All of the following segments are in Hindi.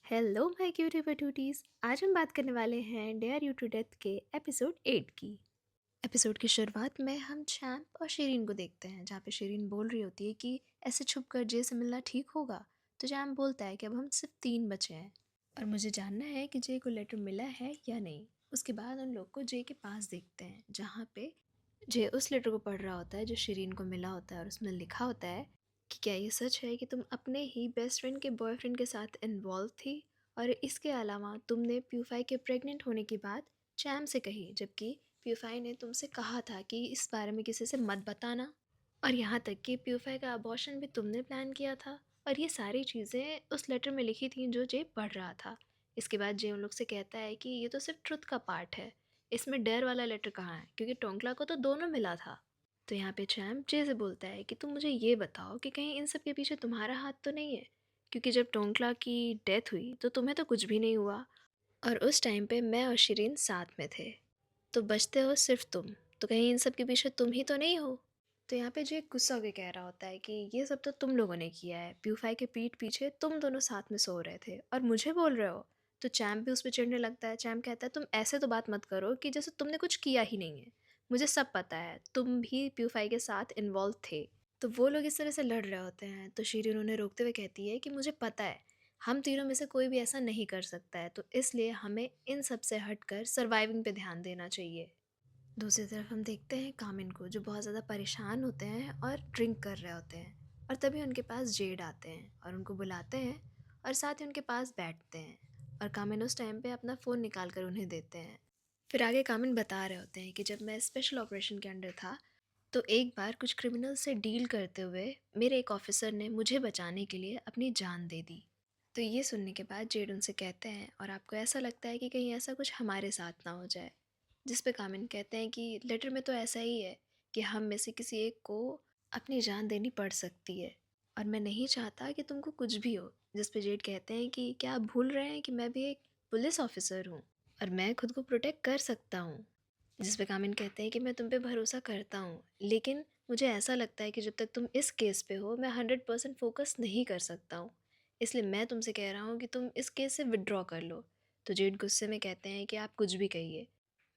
Hello my cutie बटूटीज। आज हम बात करने वाले हैं डेयर यू टू डेथ के एपिसोड 8 की। एपिसोड की शुरुआत में हम चैम्प और शीरीन को देखते हैं, जहाँ पे शीरीन बोल रही होती है कि ऐसे छुप कर जे से मिलना ठीक होगा। तो चैम्प बोलता है कि अब हम सिर्फ 3 बचे हैं और मुझे जानना है कि जे को लेटर मिला है या नहीं। उसके बाद उन लोग को जे के पास देखते हैं, जहाँ पे जे उस लेटर को पढ़ रहा होता है जो शीरीन को मिला होता है, और उसमें लिखा होता है कि क्या ये सच है कि तुम अपने ही बेस्ट फ्रेंड के बॉयफ्रेंड के साथ इन्वॉल्व थी, और इसके अलावा तुमने प्यूफाई के प्रेग्नेंट होने की बात चैम से कही, जबकि प्यूफाई ने तुमसे कहा था कि इस बारे में किसी से मत बताना, और यहाँ तक कि प्यूफाई का अबॉर्शन भी तुमने प्लान किया था। और ये सारी चीज़ें उस लेटर में लिखी थी जो जे पढ़ रहा था। इसके बाद जे उन लोग से कहता है कि ये तो सिर्फ ट्रुथ का पार्ट है, इसमें डर वाला लेटर कहाँ है, क्योंकि टोंकला को तो दोनों मिला था। तो यहाँ पे चैम्प जे से बोलता है कि तुम मुझे ये बताओ कि कहीं इन सब के पीछे तुम्हारा हाथ तो नहीं है, क्योंकि जब टोंकला की डेथ हुई तो तुम्हें तो कुछ भी नहीं हुआ, और उस टाइम पे मैं और शिरीन साथ में थे, तो बचते हो सिर्फ तुम, तो कहीं इन सब के पीछे तुम ही तो नहीं हो। तो यहाँ पे जो एक गुस्सा होकर कह रहा होता है कि ये सब तो तुम लोगों ने किया है, प्यूफाई के पीठ पीछे तुम दोनों साथ में सो रहे थे और मुझे बोल रहे हो। तो चैम्प भी उस पर चिढ़ने लगता है। चैम्प कहता है तुम ऐसे तो बात मत करो कि जैसे तुमने कुछ किया ही नहीं है, मुझे सब पता है, तुम भी प्यूफाई के साथ इन्वॉल्व थे। तो वो लोग इस तरह से लड़ रहे होते हैं, तो शीरीन उन्हें रोकते हुए कहती है कि मुझे पता है हम तीनों में से कोई भी ऐसा नहीं कर सकता है, तो इसलिए हमें इन सब से हटकर सर्वाइविंग पे ध्यान देना चाहिए। दूसरी तरफ हम देखते हैं कामिन को, जो बहुत ज़्यादा परेशान होते हैं और ड्रिंक कर रहे होते हैं, और तभी उनके पास जेड आते हैं और उनको बुलाते हैं और साथ ही उनके पास बैठते हैं, और कामिन उस टाइम पे अपना फ़ोन निकाल कर उन्हें देते हैं। फिर आगे कामिन बता रहे होते हैं कि जब मैं स्पेशल ऑपरेशन के अंडर था तो एक बार कुछ क्रिमिनल से डील करते हुए मेरे एक ऑफिसर ने मुझे बचाने के लिए अपनी जान दे दी। तो ये सुनने के बाद जेड उनसे कहते हैं और आपको ऐसा लगता है कि कहीं ऐसा कुछ हमारे साथ ना हो जाए, जिस पे कामिन कहते हैं कि लेटर में तो ऐसा ही है कि हम में से किसी एक को अपनी जान देनी पड़ सकती है, और मैं नहीं चाहता कि तुमको कुछ भी हो। जिस पे जेड कहते हैं कि क्या आप भूल रहे हैं कि मैं भी एक पुलिस ऑफिसर हूँ और मैं खुद को प्रोटेक्ट कर सकता हूँ। जिस पे कामिन कहते हैं कि मैं तुम पे भरोसा करता हूँ, लेकिन मुझे ऐसा लगता है कि जब तक तुम इस केस पे हो मैं 100% फोकस नहीं कर सकता हूँ, इसलिए मैं तुमसे कह रहा हूँ कि तुम इस केस से विड्रॉ कर लो। तो जेड गुस्से में कहते हैं कि आप कुछ भी कहिए,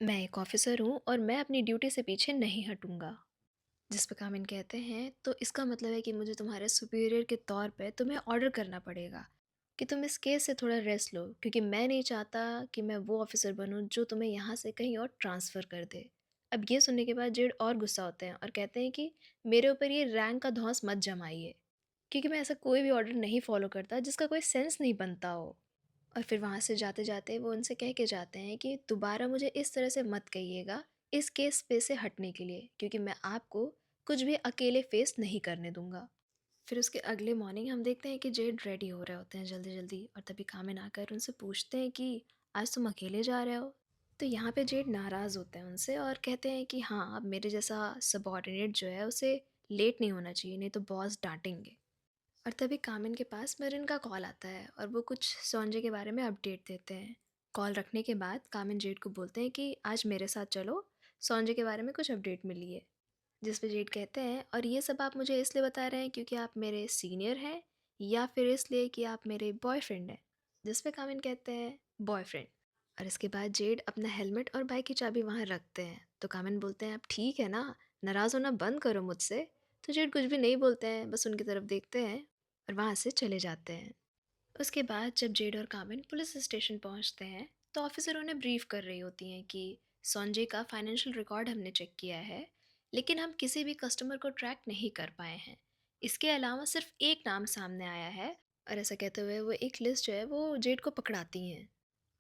मैं एक ऑफिसर हूँ और मैं अपनी ड्यूटी से पीछे नहीं हटूंगा। जिस पे कामिन कहते हैं तो इसका मतलब है कि मुझे तुम्हारे सुपीरियर के तौर पे तुम्हें ऑर्डर करना पड़ेगा कि तुम इस केस से थोड़ा रेस्ट लो, क्योंकि मैं नहीं चाहता कि मैं वो ऑफिसर बनूं जो तुम्हें यहाँ से कहीं और ट्रांसफ़र कर दे। अब ये सुनने के बाद जेड और गुस्सा होते हैं और कहते हैं कि मेरे ऊपर ये रैंक का धौंस मत जमाइए, क्योंकि मैं ऐसा कोई भी ऑर्डर नहीं फॉलो करता जिसका कोई सेंस नहीं बनता हो। और फिर वहाँ से जाते जाते वो उनसे कह के जाते हैं कि दोबारा मुझे इस तरह से मत कहिएगा इस केस पे से हटने के लिए, क्योंकि मैं आपको कुछ भी अकेले फेस नहीं करने दूंगा। फिर उसके अगले मॉर्निंग हम देखते हैं कि जेड रेडी हो रहे होते हैं जल्दी जल्दी, और तभी कामिन आकर उनसे पूछते हैं कि आज तुम अकेले जा रहे हो। तो यहाँ पे जेड नाराज़ होते हैं उनसे और कहते हैं कि हाँ, अब मेरे जैसा सबॉर्डिनेट जो है उसे लेट नहीं होना चाहिए, नहीं तो बॉस डांटेंगे। और तभी कामिन के पास मिरिन का कॉल आता है और वो कुछ सॉन्जे के बारे में अपडेट देते हैं। कॉल रखने के बाद कामिन जेड को बोलते हैं कि आज मेरे साथ चलो, सॉन्जे के बारे में कुछ अपडेट मिली है। जिस पे जेड कहते हैं और ये सब आप मुझे इसलिए बता रहे हैं क्योंकि आप मेरे सीनियर हैं, या फिर इसलिए कि आप मेरे बॉयफ्रेंड हैं। जिस पे कामिन कहते हैं बॉयफ्रेंड। और इसके बाद जेड अपना हेलमेट और बाइक की चाबी वहाँ रखते हैं। तो कामिन बोलते हैं आप ठीक है ना, नाराज़ होना बंद करो मुझसे। तो जेड कुछ भी नहीं बोलते हैं, बस उनकी तरफ देखते हैं और वहाँ से चले जाते हैं। उसके बाद जब जेड और कामिन पुलिस स्टेशन पहुँचते हैं तो ऑफिसर उन्हें ब्रीफ कर रही होती हैं कि संजय का फाइनेंशियल रिकॉर्ड हमने चेक किया है, लेकिन हम किसी भी कस्टमर को ट्रैक नहीं कर पाए हैं। इसके अलावा सिर्फ एक नाम सामने आया है, और ऐसा कहते हुए वो एक लिस्ट जो है वो जेड को पकड़ाती हैं,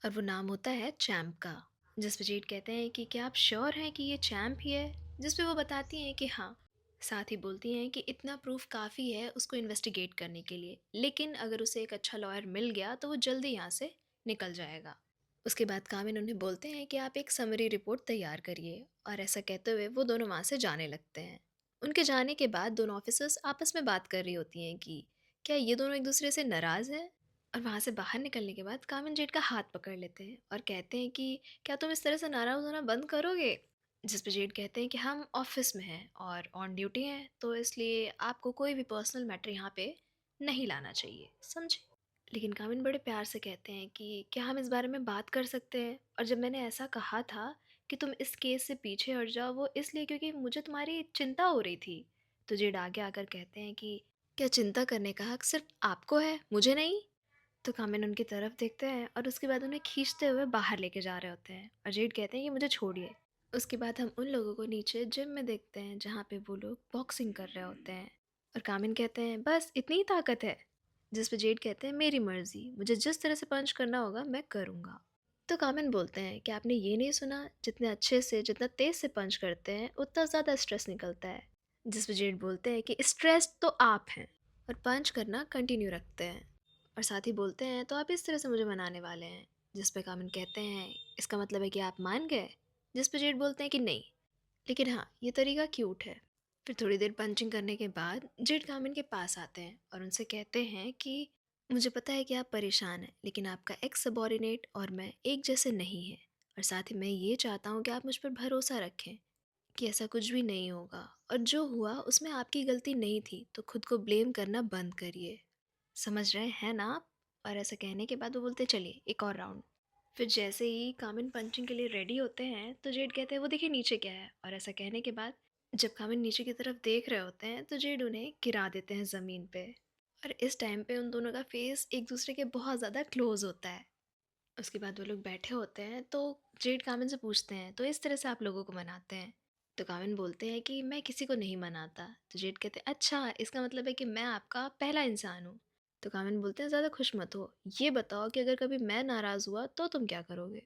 और वो नाम होता है चैम्प का। जिस पे जेड कहते हैं कि क्या आप श्योर हैं कि ये चैम्प ही है, जिस पे वो बताती हैं कि हाँ। साथ ही बोलती हैं कि इतना प्रूफ काफ़ी है उसको इन्वेस्टिगेट करने के लिए, लेकिन अगर उसे एक अच्छा लॉयर मिल गया तो वो जल्दी यहाँ से निकल जाएगा। उसके बाद कामिन उन्हें बोलते हैं कि आप एक समरी रिपोर्ट तैयार करिए, और ऐसा कहते हुए वो दोनों वहाँ से जाने लगते हैं। उनके जाने के बाद दोनों ऑफिसर्स आपस में बात कर रही होती हैं कि क्या ये दोनों एक दूसरे से नाराज़ हैं। और वहाँ से बाहर निकलने के बाद कामिन जेड का हाथ पकड़ लेते हैं और कहते हैं कि क्या तुम इस तरह से नाराज़ होना बंद करोगे। जिस पे जेड कहते हैं कि हम ऑफिस में हैं और ऑन ड्यूटी हैं, तो इसलिए आपको कोई भी पर्सनल मैटर यहाँ पे नहीं लाना चाहिए, समझे। लेकिन कामिन बड़े प्यार से कहते हैं कि क्या हम इस बारे में बात कर सकते हैं? और जब मैंने ऐसा कहा था कि तुम इस केस से पीछे हट जाओ, वो इसलिए क्योंकि मुझे तुम्हारी चिंता हो रही थी। तो जेड आगे आकर कहते हैं कि क्या चिंता करने का हक सिर्फ आपको है, मुझे नहीं? तो कामिन उनकी तरफ देखते हैं और उसके बाद उन्हें खींचते हुए बाहर लेके जा रहे होते हैं और जेड कहते हैं कि मुझे छोड़िए। उसके बाद हम उन लोगों को नीचे जिम में देखते हैं जहाँ पे वो लोग बॉक्सिंग कर रहे होते हैं और कामिन कहते हैं बस इतनी ही ताकत है। जिस पे जेड कहते हैं मेरी मर्जी, मुझे जिस तरह से पंच करना होगा मैं करूँगा। तो कामिन बोलते हैं कि आपने ये नहीं सुना, जितने अच्छे से जितना तेज से पंच करते हैं उतना ज़्यादा स्ट्रेस निकलता है। जिस पे जेड बोलते हैं कि स्ट्रेस तो आप हैं, और पंच करना कंटिन्यू रखते हैं। और साथ ही बोलते हैं तो आप इस तरह से मुझे मनाने वाले हैं। जिस पे कामिन कहते हैं इसका मतलब है कि आप मान गए? जिस पे जेड बोलते हैं कि नहीं, लेकिन हाँ ये तरीका क्यूट है। फिर थोड़ी देर पंचिंग करने के बाद जेड कामिन के पास आते हैं और उनसे कहते हैं कि मुझे पता है कि आप परेशान हैं, लेकिन आपका एक्स सबॉर्डिनेट और मैं एक जैसे नहीं है। और साथ ही मैं ये चाहता हूँ कि आप मुझ पर भरोसा रखें कि ऐसा कुछ भी नहीं होगा, और जो हुआ उसमें आपकी गलती नहीं थी, तो खुद को ब्लेम करना बंद करिए। समझ रहे हैं ना आप? और ऐसा कहने के बाद वो बोलते चलिए एक और राउंड। फिर जैसे ही कामिन पंचिंग के लिए रेडी होते हैं तो जेड कहते हैं वो देखिए नीचे क्या है। और ऐसा कहने के बाद जब कामिन नीचे की तरफ देख रहे होते हैं तो जेड उन्हें गिरा देते हैं ज़मीन पे। और इस टाइम पे उन दोनों का फेस एक दूसरे के बहुत ज़्यादा क्लोज होता है। उसके बाद वो लोग बैठे होते हैं तो जेड कामिन से पूछते हैं तो इस तरह से आप लोगों को मनाते हैं? तो कामिन बोलते हैं कि मैं किसी को नहीं मनाता। तो जेड कहते हैं अच्छा, इसका मतलब है कि मैं आपका पहला इंसान हूँ। तो कामिन बोलते हैं ज़्यादा खुश मत हो, ये बताओ कि अगर कभी मैं नाराज़ हुआ तो तुम क्या करोगे?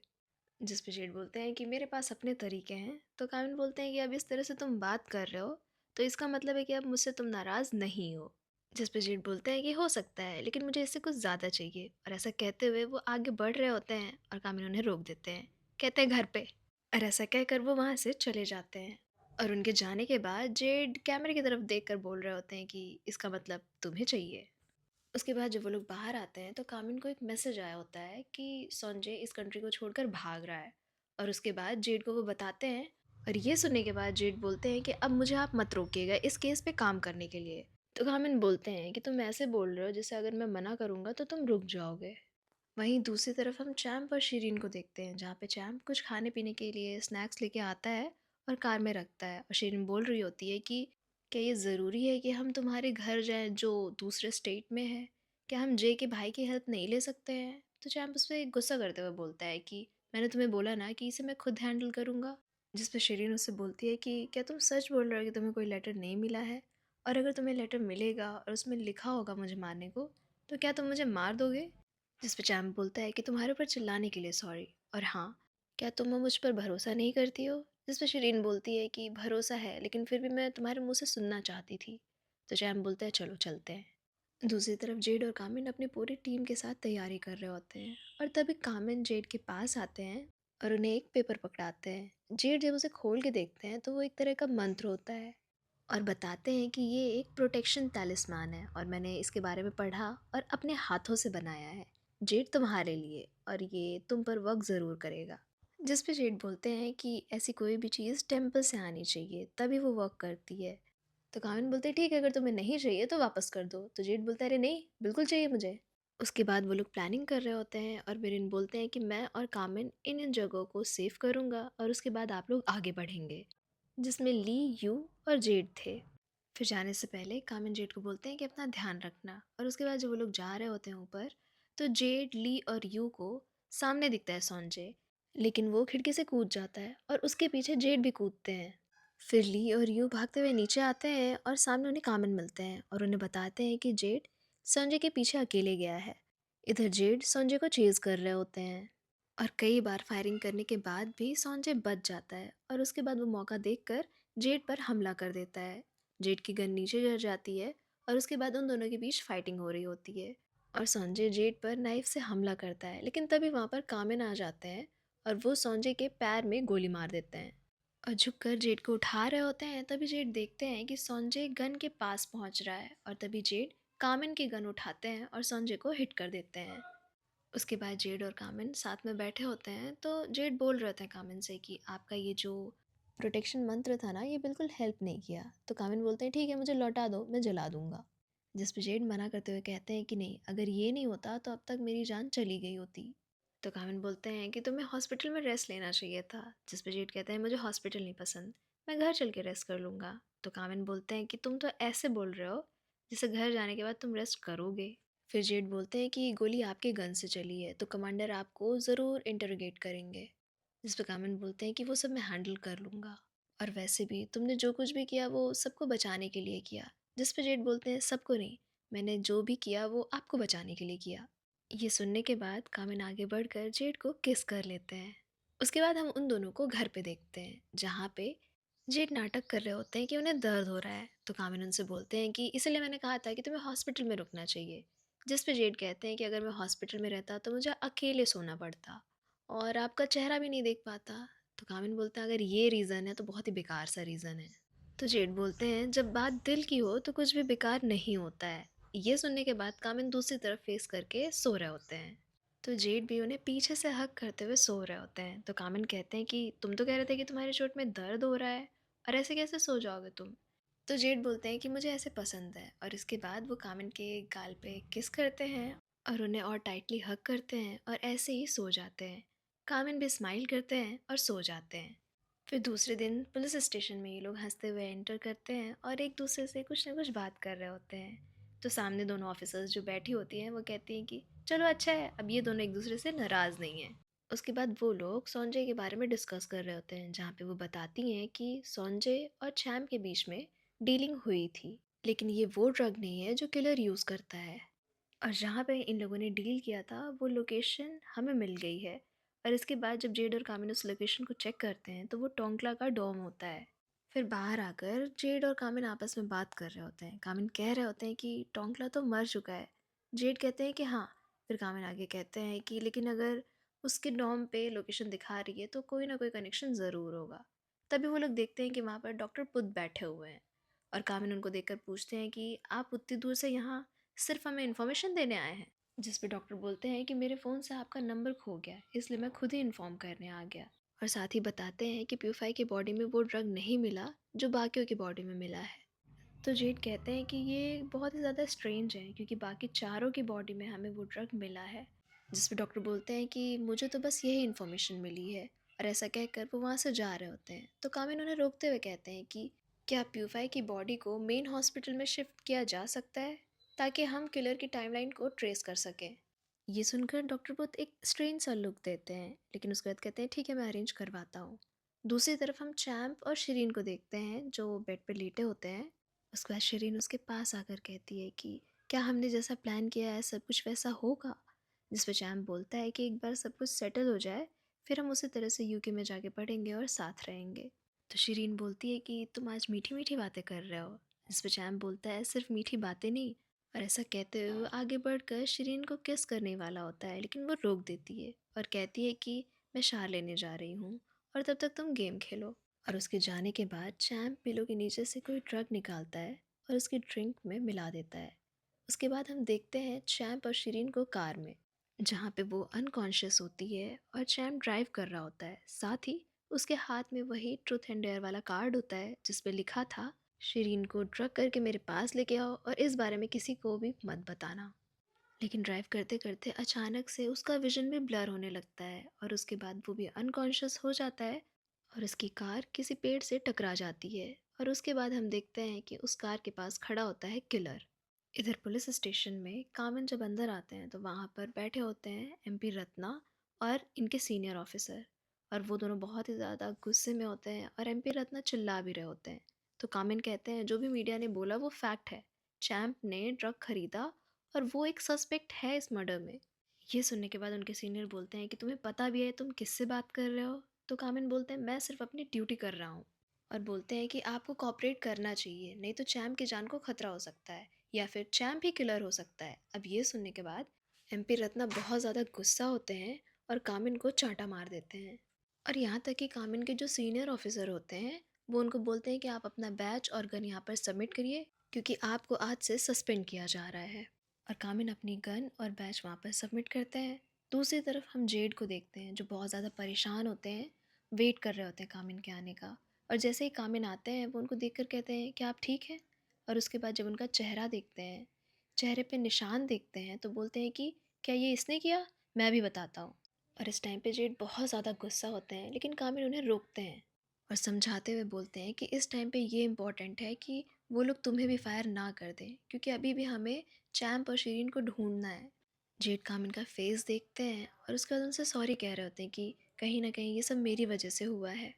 जिस पे जेड बोलते हैं कि मेरे पास अपने तरीके हैं। तो कामिन बोलते हैं कि अब इस तरह से तुम बात कर रहे हो तो इसका मतलब है कि अब मुझसे तुम नाराज़ नहीं हो। जिस पे जेड बोलते हैं कि हो सकता है, लेकिन मुझे इससे कुछ ज़्यादा चाहिए। और ऐसा कहते हुए वो आगे बढ़ रहे होते हैं और कामिन उन्हें रोक देते हैं, कहते हैं घर पे। और ऐसा कहकर वो वहाँ से चले जाते हैं। और उनके जाने के बाद जेड कैमरे की तरफ देखकर बोल रहे होते हैं कि इसका मतलब तुम्हें चाहिए। उसके बाद जब वो लोग बाहर आते हैं तो कामिन को एक मैसेज आया होता है कि संजय इस कंट्री को छोड़कर भाग रहा है। और उसके बाद जेड को वो बताते हैं। और ये सुनने के बाद जेड बोलते हैं कि अब मुझे आप मत रोकिएगा इस केस पे काम करने के लिए। तो कामिन बोलते हैं कि तुम ऐसे बोल रहे हो जैसे अगर मैं मना करूँगा तो तुम रुक जाओगे। वहीं दूसरी तरफ हम चैम्प और शीरीन को देखते हैं जहाँ पे चैम्प कुछ खाने पीने के लिए स्नैक्स लेके आता है और कार में रखता है। और शीरीन बोल रही होती है कि क्या ये ज़रूरी है कि हम तुम्हारे घर जाएं जो दूसरे स्टेट में है? क्या हम जे के भाई की हेल्प नहीं ले सकते हैं? तो चैम्प उस पर गुस्सा करते हुए बोलता है कि मैंने तुम्हें बोला ना कि इसे मैं खुद हैंडल करूँगा। जिस पर शीरीन उससे बोलती है कि क्या तुम सच बोल रहे हो कि तुम्हें कोई लेटर नहीं मिला है? और अगर तुम्हें लेटर मिलेगा और उसमें लिखा होगा मुझे मारने को, तो क्या तुम मुझे मार दोगे? जिस पे चैम्प बोलता है कि तुम्हारे ऊपर चिल्लाने के लिए सॉरी, और हाँ, क्या तुम मुझ पर भरोसा नहीं करती हो? जिस पे शिरीन बोलती है कि भरोसा है, लेकिन फिर भी मैं तुम्हारे मुंह से सुनना चाहती थी। तो चैम्प बोलता है चलो चलते हैं। दूसरी तरफ जेड और कामिन अपनी पूरी टीम के साथ तैयारी कर रहे होते हैं। और तभी कामिन जेड के पास आते हैं और उन्हें एक पेपर पकड़ाते हैं। जेड जब उसे खोल के देखते हैं तो वो एक तरह का मंत्र होता है और बताते हैं कि ये एक प्रोटेक्शन तलिस्मान है और मैंने इसके बारे में पढ़ा और अपने हाथों से बनाया है, जेड तुम्हारे लिए, और ये तुम पर वर्क ज़रूर करेगा। जिस पे जेड बोलते हैं कि ऐसी कोई भी चीज़ टेम्पल से आनी चाहिए तभी वो वर्क करती है। तो कामिन बोलते हैं ठीक है, अगर तुम्हें नहीं चाहिए तो वापस कर दो। तो जेड बोलता है अरे नहीं, बिल्कुल चाहिए मुझे। उसके बाद वो लोग प्लानिंग कर रहे होते हैं और मेरिन बोलते हैं कि मैं और कामिन इन इन जगहों को सेव करूँगा और उसके बाद आप लोग आगे बढ़ेंगे। जिसमें ली, यू और जेड थे। फिर जाने से पहले कामिन जेड को बोलते हैं कि अपना ध्यान रखना। और उसके बाद जब वो लोग जा रहे होते हैं ऊपर, तो जेड, ली और यू को सामने दिखता है संजय, लेकिन वो खिड़की से कूद जाता है और उसके पीछे जेड भी कूदते हैं। फिर ली और यू भागते हुए नीचे आते हैं और सामने उन्हें कामिन मिलते हैं और उन्हें बताते हैं कि जेड संजय के पीछे अकेले गया है। इधर जेड संजय को चेज कर रहे होते हैं और कई बार फायरिंग करने के बाद भी संजय बच जाता है और उसके बाद वो मौका देखकर जेड पर हमला कर देता है। जेड की गन नीचे गिर जाती है और उसके बाद उन दोनों के बीच फाइटिंग हो रही होती है और संजय जेड पर नाइफ से हमला करता है, लेकिन तभी वहाँ पर कामिन आ जाते हैं और वो संजय के पैर में गोली मार देते हैं। और झुककर जेड को उठा रहे होते हैं तभी जेड देखते हैं कि संजय गन के पास पहुँच रहा है और तभी जेड कामिन की गन उठाते हैं और संजय को हिट कर देते हैं। उसके बाद जेड और कामिन साथ में बैठे होते हैं तो जेड बोल रहे थे कामिन से कि आपका ये जो प्रोटेक्शन मंत्र था ना, ये बिल्कुल हेल्प नहीं किया। तो कामिन बोलते हैं ठीक है, मुझे लौटा दो, मैं जला दूंगा। जिस पे जेड मना करते हुए कहते हैं कि नहीं, अगर ये नहीं होता तो अब तक मेरी जान चली गई होती। तो कामिन बोलते हैं कि तुम्हें हॉस्पिटल में रेस्ट लेना चाहिए था। जिस पे जेड कहते हैं मुझे हॉस्पिटल नहीं पसंद, मैं घर चल के रेस्ट कर लूँगा। तो कामिन बोलते हैं कि तुम तो ऐसे बोल रहे हो जैसे घर जाने के बाद तुम रेस्ट करोगे। फिर जेड बोलते हैं कि गोली आपके गन से चली है तो कमांडर आपको ज़रूर इंटरोगेट करेंगे। जिस पे कामिन बोलते हैं कि वो सब मैं हैंडल कर लूँगा, और वैसे भी तुमने जो कुछ भी किया वो सबको बचाने के लिए किया। जिस पे जेड बोलते हैं सबको नहीं, मैंने जो भी किया वो आपको बचाने के लिए किया। ये सुनने के बाद कामिन आगे बढ़कर जेड को किस कर लेते हैं। उसके बाद हम उन दोनों को घर पे देखते हैं जहाँ पे जेड नाटक कर रहे होते हैं कि उन्हें दर्द हो रहा है। तो कामिन उनसे बोलते हैं कि इसलिए मैंने कहा था कि तुम्हें हॉस्पिटल में रुकना चाहिए। जिस पे जेड कहते हैं कि अगर मैं हॉस्पिटल में रहता तो मुझे अकेले सोना पड़ता और आपका चेहरा भी नहीं देख पाता। तो कामिन बोलते हैं अगर ये रीज़न है तो बहुत ही बेकार सा रीज़न है। तो जेड बोलते हैं जब बात दिल की हो तो कुछ भी बेकार नहीं होता है। ये सुनने के बाद कामिन दूसरी तरफ फेस करके सो रहे होते हैं। तो जेड भी उन्हें पीछे से हक करते हुए सो रहे होते हैं। तो कामिन कहते हैं कि तुम तो कह रहे थे कि तुम्हारी चोट में दर्द हो रहा है और ऐसे कैसे सो जाओगे तुम। तो जेड बोलते हैं कि मुझे ऐसे पसंद है, और इसके बाद वो कामिन के गाल पे किस करते हैं और उन्हें और टाइटली हक करते हैं और ऐसे ही सो जाते हैं। कामिन भी स्माइल करते हैं और सो जाते हैं। फिर दूसरे दिन पुलिस स्टेशन में ये लोग हंसते हुए एंटर करते हैं और एक दूसरे से कुछ ना कुछ बात कर रहे होते हैं। तो सामने दोनों ऑफिसर्स जो बैठी होती हैं वो कहती हैं कि चलो अच्छा है, अब ये दोनों एक दूसरे से नाराज़ नहीं हैं। उसके बाद वो लोग संजय के बारे में डिस्कस कर रहे होते हैं जहाँ पे वो बताती हैं कि संजय और चैम के बीच में डीलिंग हुई थी, लेकिन ये वो ड्रग नहीं है जो किलर यूज़ करता है। और जहाँ पे इन लोगों ने डील किया था वो लोकेशन हमें मिल गई है। और इसके बाद जब जेड और कामिन उस लोकेशन को चेक करते हैं तो वो टोंकला का डोम होता है। फिर बाहर आकर जेड और कामिन आपस में बात कर रहे होते हैं। कामिन कह रहे होते हैं कि टोंकला तो मर चुका है। जेड कहते हैं कि हाँ। फिर कामिन आगे कहते हैं कि लेकिन अगर उसके डोम पे लोकेशन दिखा रही है तो कोई ना कोई कनेक्शन ज़रूर होगा। तभी वो लोग देखते हैं कि वहाँ पर डॉक्टर पुत बैठे हुए हैं। और कामिन उनको देखकर पूछते हैं कि आप उतनी दूर से यहाँ सिर्फ हमें इन्फॉर्मेशन देने आए हैं। जिस पे डॉक्टर बोलते हैं कि मेरे फ़ोन से आपका नंबर खो गया, इसलिए मैं खुद ही इन्फॉर्म करने आ गया। और साथ ही बताते हैं कि प्यूफाई की बॉडी में वो ड्रग नहीं मिला जो बाकियों की बॉडी में मिला है। तो जेड कहते हैं कि ये बहुत ही ज़्यादा स्ट्रेंज है क्योंकि बाकी चारों की बॉडी में हमें वो ड्रग मिला है। जिस पे डॉक्टर बोलते हैं कि मुझे तो बस यही इन्फॉर्मेशन मिली है, और ऐसा कहकर वो वहाँ से जा रहे होते हैं। तो कामिन उन्हें रोकते हुए कहते हैं कि क्या प्यूफाई की बॉडी को मेन हॉस्पिटल में शिफ्ट किया जा सकता है ताकि हम किलर की टाइमलाइन को ट्रेस कर सकें। ये सुनकर डॉक्टर बुथ एक स्ट्रेंज सा लुक देते हैं, लेकिन उसके बाद कहते हैं ठीक है मैं अरेंज करवाता हूँ। दूसरी तरफ हम चैम्प और शिरीन को देखते हैं जो बेड पर लेटे होते हैं। उसके बाद शिरीन उसके पास आकर कहती है कि क्या हमने जैसा प्लान किया है सब कुछ वैसा होगा। जिस पर चैम्प बोलता है कि एक बार सब कुछ सेटल हो जाए फिर हम उसी तरह से यूके में जाके पढ़ेंगे और साथ रहेंगे। तो शिरीन बोलती है कि तुम आज मीठी मीठी बातें कर रहे हो। जिस पर चैम्प बोलता है सिर्फ मीठी बातें नहीं। और ऐसा कहते हुए वो आगे बढ़कर शिरीन को किस करने वाला होता है, लेकिन वो रोक देती है और कहती है कि मैं शार लेने जा रही हूँ और तब तक तुम गेम खेलो। और उसके जाने के बाद चैम्प पिलो के नीचे से कोई ड्रग निकालता है और उसकी ड्रिंक में मिला देता है। उसके बाद हम देखते हैं चैम्प और शिरीन को कार में, जहाँ पे वो अनकॉन्शियस होती है और चैम्प ड्राइव कर रहा होता है। साथ ही उसके हाथ में वही ट्रूथ एंड डेयर वाला कार्ड होता है जिस पे लिखा था शिरीन को ड्रग करके मेरे पास लेके आओ और इस बारे में किसी को भी मत बताना। लेकिन ड्राइव करते करते अचानक से उसका विजन भी ब्लर होने लगता है और उसके बाद वो भी अनकॉन्शियस हो जाता है और उसकी कार किसी पेड़ से टकरा जाती है। और उसके बाद हम देखते हैं कि उस कार के पास खड़ा होता है किलर। इधर पुलिस स्टेशन में कामन जब अंदर आते हैं तो वहाँ पर बैठे होते हैं एमपी रत्ना और इनके सीनियर ऑफिसर। और वो दोनों बहुत ही ज़्यादा गुस्से में होते हैं और एमपी रत्ना चिल्ला भी रहे होते हैं। तो कामिन कहते हैं जो भी मीडिया ने बोला वो फैक्ट है, चैम्प ने ड्रग खरीदा और वो एक सस्पेक्ट है इस मर्डर में। ये सुनने के बाद उनके सीनियर बोलते हैं कि तुम्हें पता भी है तुम किससे बात कर रहे हो। तो कामिन बोलते हैं मैं सिर्फ अपनी ड्यूटी कर रहा हूँ, और बोलते हैं कि आपको कॉपरेट करना चाहिए नहीं तो चैम्प की जान को खतरा हो सकता है या फिर चैम्प ही किलर हो सकता है। अब ये सुनने के बाद एमपी रत्ना बहुत ज़्यादा गुस्सा होते हैं और कामिन को चांटा मार देते हैं। और यहाँ तक कि कामिन के जो सीनियर ऑफिसर होते हैं वो उनको बोलते हैं कि आप अपना बैच और गन यहाँ पर सबमिट करिए क्योंकि आपको आज से सस्पेंड किया जा रहा है। और कामिन अपनी गन और बैच वहाँ पर सबमिट करते हैं। दूसरी तरफ हम जेड को देखते हैं जो बहुत ज़्यादा परेशान होते हैं, वेट कर रहे होते हैं कामिन के आने का। और जैसे ही कामिन आते हैं वो उनको देखकर कहते हैं कि आप ठीक हैं। और उसके बाद जब उनका चेहरा देखते हैं चेहरे पे निशान देखते हैं तो बोलते हैं कि क्या ये इसने किया, मैं भी बताता हूँ। और इस टाइम पे जेड बहुत ज़्यादा गुस्सा होते हैं, लेकिन कामिल उन्हें रोकते हैं और समझाते हुए बोलते हैं कि इस टाइम पे ये इम्पोर्टेंट है कि वो लोग तुम्हें भी फायर ना कर दें, क्योंकि अभी भी हमें चैम्प और शीरीन को ढूंढना है। जेड कामिल का फेस देखते हैं और उसके बाद उनसे सॉरी कह रहे होते हैं कि कहीं ना कहीं ये सब मेरी वजह से हुआ है।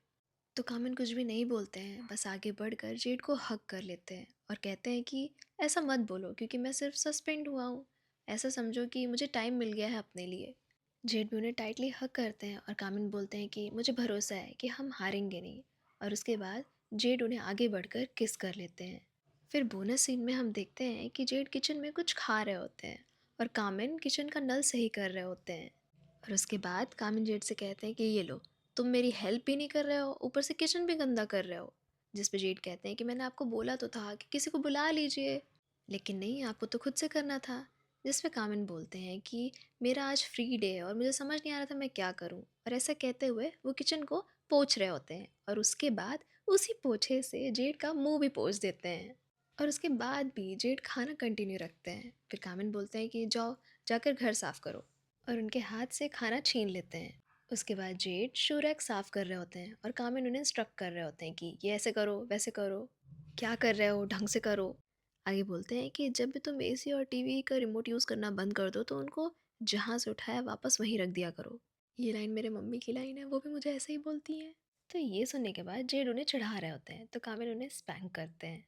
तो कामिल कुछ भी नहीं बोलते हैं, बस आगे बढ़कर जेड को हक कर लेते हैं और कहते हैं कि ऐसा मत बोलो, क्योंकि मैं सिर्फ सस्पेंड हुआ हूँ। ऐसा समझो कि मुझे टाइम मिल गया है अपने लिए। जेड भी उन्हें टाइटली हक करते हैं और कामिल बोलते हैं कि मुझे भरोसा है कि हम हारेंगे नहीं। और उसके बाद जेड उन्हें आगे बढ़कर किस कर लेते हैं। फिर बोनस सीन में हम देखते हैं कि जेड किचन में कुछ खा रहे होते हैं और कामिल किचन का नल सही कर रहे होते हैं। और उसके बाद कामिल जेड से कहते हैं कि ये लो, तुम मेरी हेल्प भी नहीं कर रहे हो, ऊपर से किचन भी गंदा कर रहे हो। जिस पे जेड कहते हैं कि मैंने आपको बोला तो था कि किसी को बुला लीजिए, लेकिन नहीं, आपको तो खुद से करना था। जिस पे कामिल बोलते हैं कि मेरा आज फ्री डे है और मुझे समझ नहीं आ रहा था मैं क्या करूं। और ऐसा कहते हुए वो किचन को पोंछ रहे होते हैं और उसके बाद उसी पोछे से जेड का मुंह भी पोंछ देते हैं। और उसके बाद भी जेड खाना कंटिन्यू रखते हैं। फिर कामिल बोलते हैं कि जाओ, जाकर घर साफ करो, और उनके हाथ से खाना छीन लेते हैं। उसके बाद जेड शू रैक साफ़ कर रहे होते हैं और कामिल उन्हें इंस्ट्रक्ट कर रहे होते हैं कि ये ऐसे करो वैसे करो, क्या कर रहे हो, ढंग से करो। आगे बोलते हैं कि जब भी तुम एसी और टीवी का रिमोट यूज़ करना बंद कर दो तो उनको जहाँ से उठाया वापस वहीं रख दिया करो। ये लाइन मेरे मम्मी की लाइन है, वो भी मुझे ऐसे ही बोलती हैं। तो ये सुनने के बाद जेड उन्हें चढ़ा रहे होते हैं तो कामिल उन्हें स्पैंक करते हैं।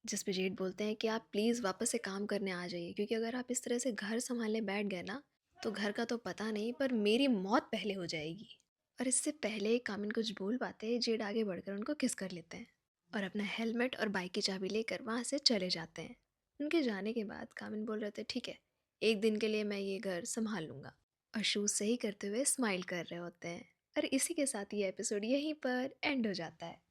जिस पे जेड बोलते हैं कि आप प्लीज़ वापस से काम करने आ जाइए, क्योंकि अगर आप इस तरह से घर संभालने बैठ गए ना, तो घर का तो पता नहीं पर मेरी मौत पहले हो जाएगी। और इससे पहले कामिल कुछ बोल पाते जेड आगे बढ़कर उनको किस कर लेते हैं और अपना हेलमेट और बाइक की चाबी लेकर वहाँ से चले जाते हैं। उनके जाने के बाद कामिल बोल रहे थे ठीक है, एक दिन के लिए मैं ये घर संभाल लूँगा, और शूज़ सही करते हुए स्माइल कर रहे होते हैं। और इसी के साथ ये एपिसोड यहीं पर एंड हो जाता है।